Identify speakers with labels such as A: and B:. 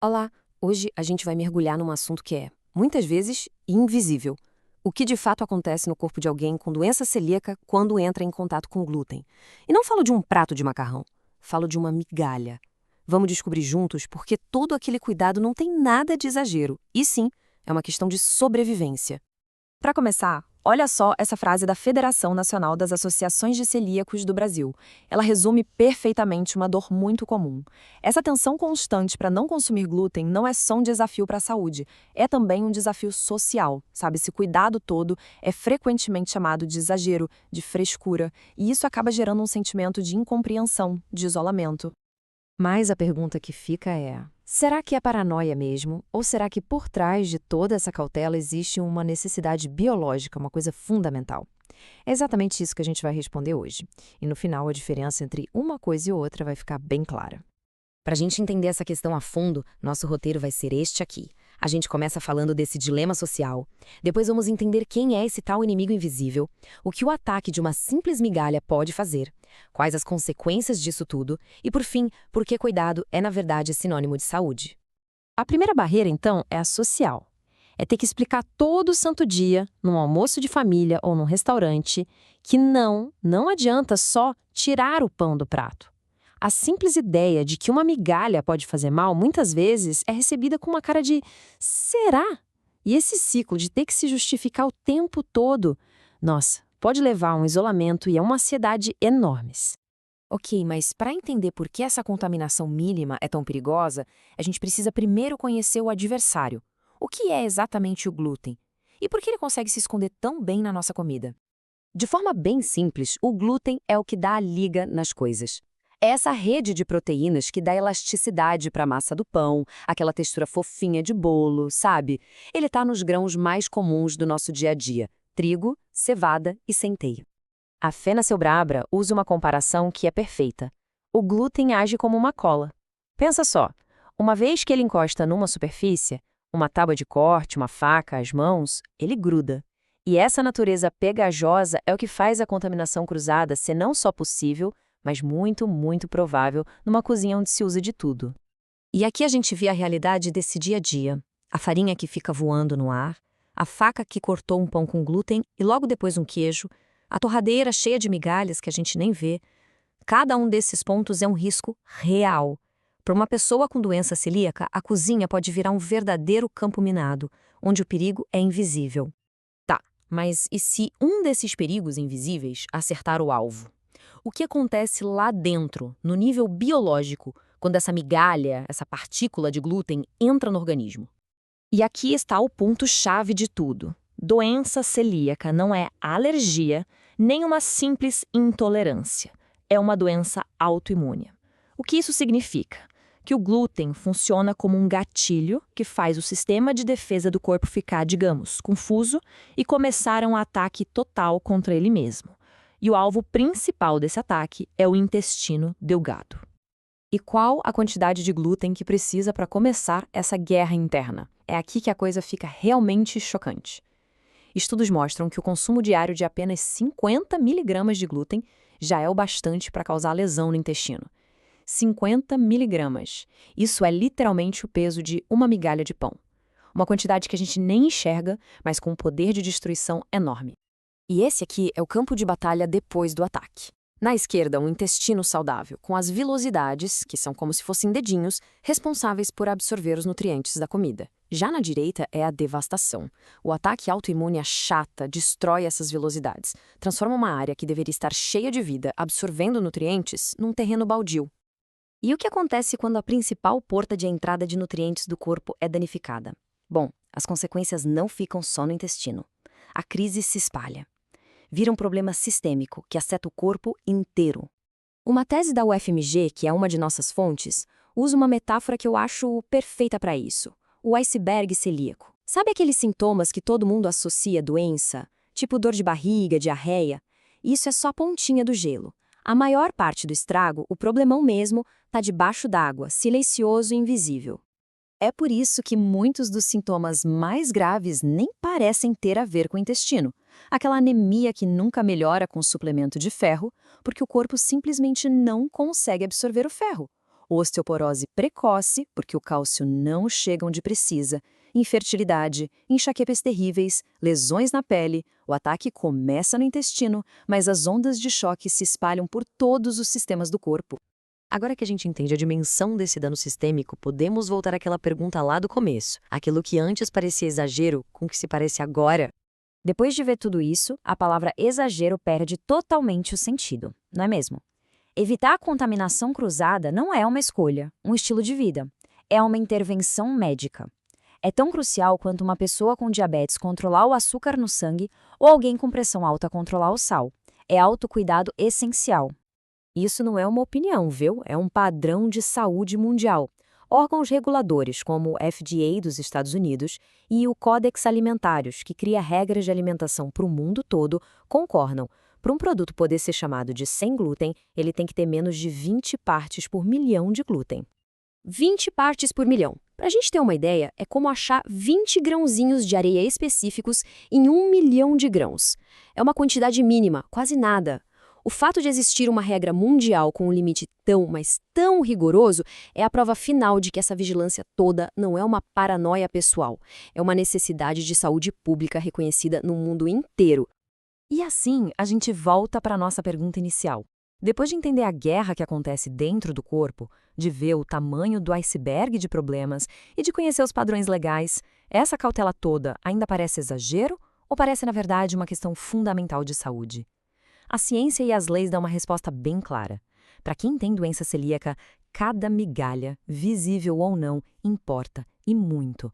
A: Olá! Hoje a gente vai mergulhar num assunto que é, muitas vezes, invisível. O que de fato acontece no corpo de alguém com doença celíaca quando entra em contato com glúten. E não falo de um prato de macarrão, falo de uma migalha. Vamos descobrir juntos porque todo aquele cuidado não tem nada de exagero, e sim, é uma questão de sobrevivência.
B: Para começar, olha só essa frase da Federação Nacional das Associações de Celíacos do Brasil. Ela resume perfeitamente uma dor muito comum. Essa tensão constante para não consumir glúten não é só um desafio para a saúde, é também um desafio social, sabe? Esse cuidado todo é frequentemente chamado de exagero, de frescura, e isso acaba gerando um sentimento de incompreensão, de isolamento.
C: Mas a pergunta que fica é: será que é paranoia mesmo? Ou será que por trás de toda essa cautela existe uma necessidade biológica, uma coisa fundamental? É exatamente isso que a gente vai responder hoje. E no final, a diferença entre uma coisa e outra vai ficar bem clara.
A: Para a gente entender essa questão a fundo, nosso roteiro vai ser este aqui. A gente começa falando desse dilema social, depois vamos entender quem é esse tal inimigo invisível, o que o ataque de uma simples migalha pode fazer, quais as consequências disso tudo e, por fim, por que cuidado é, na verdade, sinônimo de saúde.
B: A primeira barreira, então, é a social. É ter que explicar todo santo dia, num almoço de família ou num restaurante, que não adianta só tirar o pão do prato. A simples ideia de que uma migalha pode fazer mal, muitas vezes, é recebida com uma cara de será? E esse ciclo de ter que se justificar o tempo todo, nossa, pode levar a um isolamento e a uma ansiedade enormes.
A: Ok, mas para entender por que essa contaminação mínima é tão perigosa, a gente precisa primeiro conhecer o adversário. O que é exatamente o glúten? E por que ele consegue se esconder tão bem na nossa comida? De forma bem simples, o glúten é o que dá a liga nas coisas. É essa rede de proteínas que dá elasticidade para a massa do pão, aquela textura fofinha de bolo, sabe? Ele está nos grãos mais comuns do nosso dia a dia: trigo, cevada e centeio.
B: A Fena Brabra usa uma comparação que é perfeita. O glúten age como uma cola. Pensa só, uma vez que ele encosta numa superfície, uma tábua de corte, uma faca, as mãos, ele gruda. E essa natureza pegajosa é o que faz a contaminação cruzada ser não só possível, mas muito, muito provável numa cozinha onde se usa de tudo.
C: E aqui a gente vê a realidade desse dia a dia. A farinha que fica voando no ar, a faca que cortou um pão com glúten e logo depois um queijo, a torradeira cheia de migalhas que a gente nem vê. Cada um desses pontos é um risco real. Para uma pessoa com doença celíaca, a cozinha pode virar um verdadeiro campo minado, onde o perigo é invisível.
A: Tá, mas e se um desses perigos invisíveis acertar o alvo? O que acontece lá dentro, no nível biológico, quando essa migalha, essa partícula de glúten entra no organismo?
B: E aqui está o ponto-chave de tudo. Doença celíaca não é alergia, nem uma simples intolerância. É uma doença autoimune. O que isso significa? Que o glúten funciona como um gatilho que faz o sistema de defesa do corpo ficar, digamos, confuso e começar um ataque total contra ele mesmo. E o alvo principal desse ataque é o intestino delgado.
C: E qual a quantidade de glúten que precisa para começar essa guerra interna? É aqui que a coisa fica realmente chocante. Estudos mostram que o consumo diário de apenas 50 miligramas de glúten já é o bastante para causar lesão no intestino. 50 miligramas. Isso é literalmente o peso de uma migalha de pão. Uma quantidade que a gente nem enxerga, mas com um poder de destruição enorme.
A: E esse aqui é o campo de batalha depois do ataque. Na esquerda, um intestino saudável, com as vilosidades, que são como se fossem dedinhos, responsáveis por absorver os nutrientes da comida. Já na direita é a devastação. O ataque autoimune achata, destrói essas vilosidades, transforma uma área que deveria estar cheia de vida, absorvendo nutrientes, num terreno baldio.
C: E o que acontece quando a principal porta de entrada de nutrientes do corpo é danificada? Bom, as consequências não ficam só no intestino. A crise se espalha. Vira um problema sistêmico que afeta o corpo inteiro. Uma tese da UFMG, que é uma de nossas fontes, usa uma metáfora que eu acho perfeita para isso: o iceberg celíaco. Sabe aqueles sintomas que todo mundo associa à doença? Tipo dor de barriga, diarreia? Isso é só a pontinha do gelo. A maior parte do estrago, o problemão mesmo, está debaixo d'água, silencioso e invisível. É por isso que muitos dos sintomas mais graves nem parecem ter a ver com o intestino. Aquela anemia que nunca melhora com suplemento de ferro, porque o corpo simplesmente não consegue absorver o ferro. osteoporose precoce, porque o cálcio não chega onde precisa, infertilidade, enxaquecas terríveis, lesões na pele, o ataque começa no intestino, mas as ondas de choque se espalham por todos os sistemas do corpo.
D: Agora que a gente entende a dimensão desse dano sistêmico, podemos voltar àquela pergunta lá do começo. Aquilo que antes parecia exagero, com o que se parece agora.
C: Depois de ver tudo isso, a palavra exagero perde totalmente o sentido, não é mesmo? Evitar a contaminação cruzada não é uma escolha, um estilo de vida. É uma intervenção médica. É tão crucial quanto uma pessoa com diabetes controlar o açúcar no sangue ou alguém com pressão alta controlar o sal. É autocuidado essencial. Isso não é uma opinião, viu? É um padrão de saúde mundial. Órgãos reguladores, como o FDA dos Estados Unidos e o Codex Alimentários, que cria regras de alimentação para o mundo todo, concordam. Para um produto poder ser chamado de sem glúten, ele tem que ter menos de 20 partes por milhão de glúten. 20 partes por milhão. Para a gente ter uma ideia, é como achar 20 grãozinhos de areia específicos em 1 milhão de grãos. É uma quantidade mínima, quase nada. O fato de existir uma regra mundial com um limite tão, mas tão rigoroso é a prova final de que essa vigilância toda não é uma paranoia pessoal, é uma necessidade de saúde pública reconhecida no mundo inteiro.
A: E assim, a gente volta para a nossa pergunta inicial. Depois de entender a guerra que acontece dentro do corpo, de ver o tamanho do iceberg de problemas e de conhecer os padrões legais, essa cautela toda ainda parece exagero ou parece, na verdade, uma questão fundamental de saúde? A ciência e as leis dão uma resposta bem clara. Para quem tem doença celíaca, cada migalha, visível ou não, importa, e muito.